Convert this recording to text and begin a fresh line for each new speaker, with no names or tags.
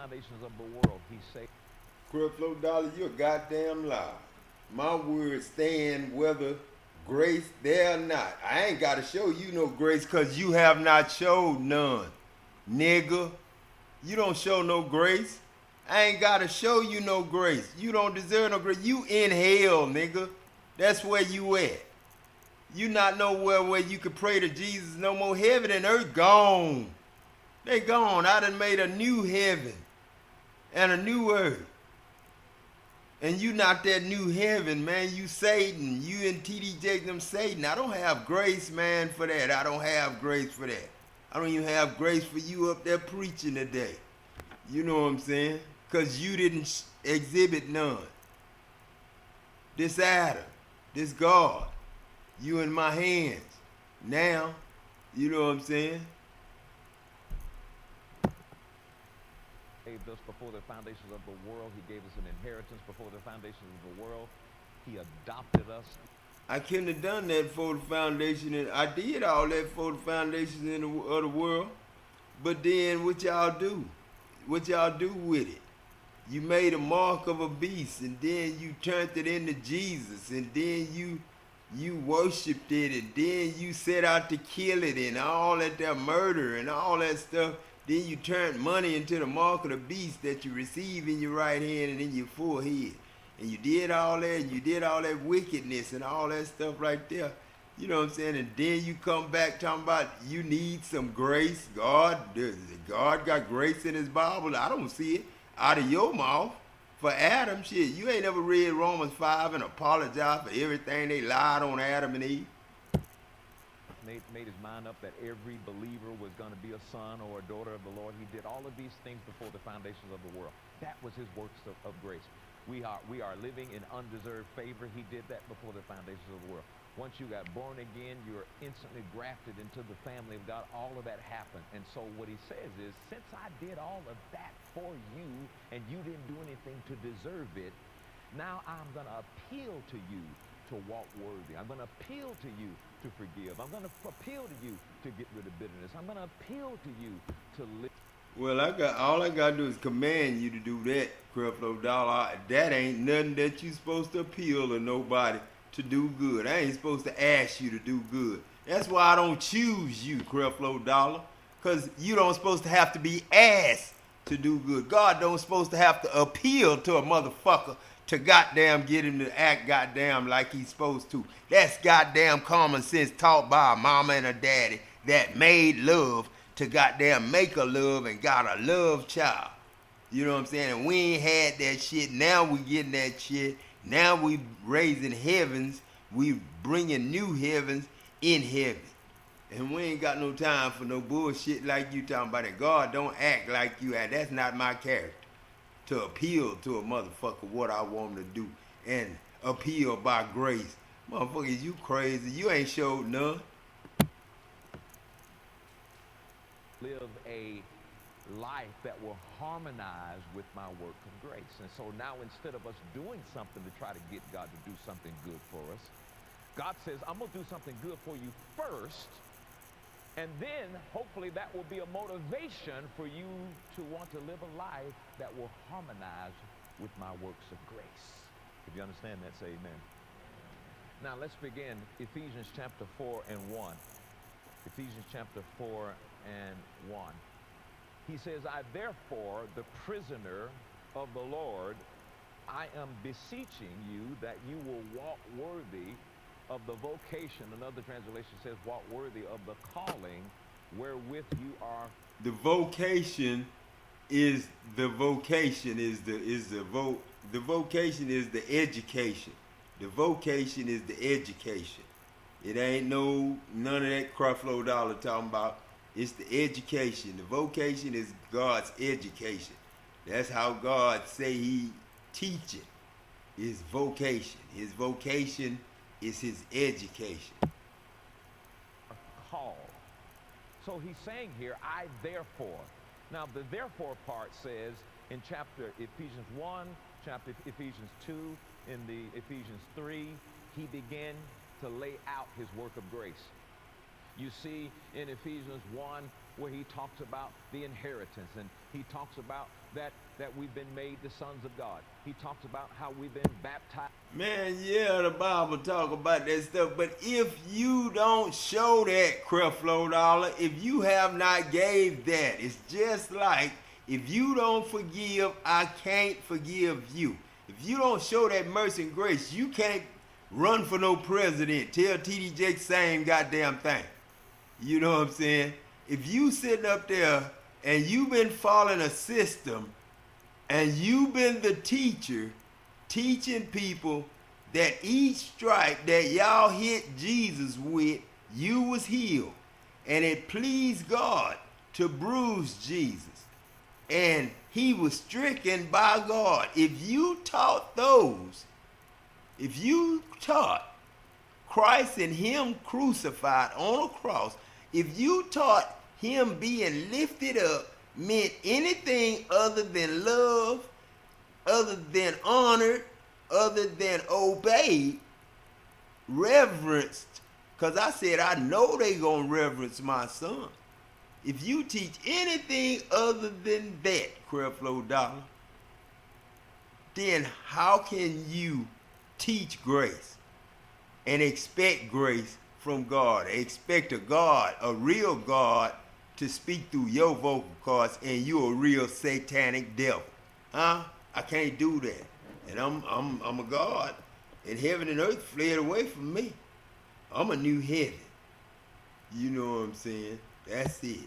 foundations of the world, he saved.
Creflo Dollar, you're a goddamn lie. My words stand whether grace there or not. I ain't gotta show you no grace cause you have not showed none. Nigga, you don't show no grace. I ain't gotta show you no grace. You don't deserve no grace. You in hell, nigga. That's where you at. You not nowhere where you could pray to Jesus no more. Heaven and earth gone. They gone. I done made a new heaven and a new earth. And you not that new heaven, man. You Satan. You and TD Jakes, them Satan. I don't have grace, man, for that. I don't have grace for that. I don't even have grace for you up there preaching today. You know what I'm saying? Because you didn't exhibit none. This Adam, this God, you in my hands. Now, you know what I'm saying?
Saved us before the foundations of the world. He gave us an inheritance before the foundations of the world. He adopted us.
I couldn't have done that for the foundation, and I did all that for the foundations of the world. But then what y'all do? What y'all do with it? You made a mark of a beast, and then you turned it into Jesus, and then you worshipped it, and then you set out to kill it, and all that there murder and all that stuff. Then you turned money into the mark of the beast that you receive in your right hand and in your forehead. And you did all that, and you did all that wickedness and all that stuff right there. You know what I'm saying? And then you come back talking about you need some grace. God got grace in his Bible. I don't see it out of your mouth. For Adam, shit, you ain't ever read Romans 5 and apologized for everything they lied on Adam and Eve.
Made his mind up that every believer was going to be a son or a daughter of the Lord. He did all of these things before the foundations of the world. That was his works of grace. We are living in undeserved favor. He did that before the foundations of the world. Once you got born again, you are instantly grafted into the family of God. All of that happened. And so what he says is, since I did all of that for you and you didn't do anything to deserve it, now I'm going to appeal to you to walk worthy. I'm going to appeal to you to forgive. I'm going to appeal to you to get rid of bitterness. I'm going to appeal to you to live.
Well, all I gotta do is command you to do that, Creflo Dollar. That ain't nothing that you supposed to appeal to nobody to do good. I ain't supposed to ask you to do good. That's why I don't choose you, Creflo Dollar. Cause you don't supposed to have to be asked to do good. God don't supposed to have to appeal to a motherfucker to goddamn get him to act goddamn like he's supposed to. That's goddamn common sense taught by a mama and a daddy that made love to goddamn make a love and got a love child. You know what I'm saying? And we ain't had that shit. Now we getting that shit. Now we raising heavens. We bringing new heavens in heaven. And we ain't got no time for no bullshit like you talking about it. God don't act like you act. That's not my character. To appeal to a motherfucker what I want him to do. And appeal by grace. Motherfuckers, you crazy. You ain't showed none.
Live a life that will harmonize with my work of grace. And so now instead of us doing something to try to get God to do something good for us, God says, I'm going to do something good for you first, and then hopefully that will be a motivation for you to want to live a life that will harmonize with my works of grace. If you understand that, say amen. Now let's begin Ephesians chapter 4 and 1. Ephesians chapter 4 and 1. He says, I therefore, the prisoner of the Lord, I am beseeching you that you will walk worthy of the vocation. Another translation says, walk worthy of the calling wherewith you are.
The vocation is the vocation the vocation is the education. The vocation is the education. It ain't none of that Creflo Dollar talking about. It's the education. The vocation is God's education. That's how God say he teach it. His vocation. His vocation is his education.
Call. So he's saying here, I therefore. Now the therefore part says in chapter Ephesians 1, chapter Ephesians 2, in the Ephesians 3, he began to lay out his work of grace. You see in Ephesians 1 where he talks about the inheritance, and he talks about that we've been made the sons of God. He talks about how we've been baptized.
Man, yeah, the Bible talk about that stuff, but if you don't show that, Creflo Dollar, if you have not gave that, it's just like if you don't forgive, I can't forgive you. If you don't show that mercy and grace, you can't run for no president. Tell TD Jakes same goddamn thing. You know what I'm saying? If you sitting up there and you've been following a system and you've been the teacher teaching people that each stripe that y'all hit Jesus with, you was healed. And it pleased God to bruise Jesus. And he was stricken by God. If you taught those, if you taught Christ and him crucified on a cross, if you taught him being lifted up meant anything other than love, other than honored, other than obeyed, reverenced, because I said I know they gonna reverence my son. If you teach anything other than that, Creflo Dollar, then how can you teach grace and expect grace from God? Expect a God, a real God, to speak through your vocal cords, and you a real satanic devil, huh? I can't do that, and I'm a God, and heaven and earth fled away from me. I'm a new heaven. You know what I'm saying? That's it.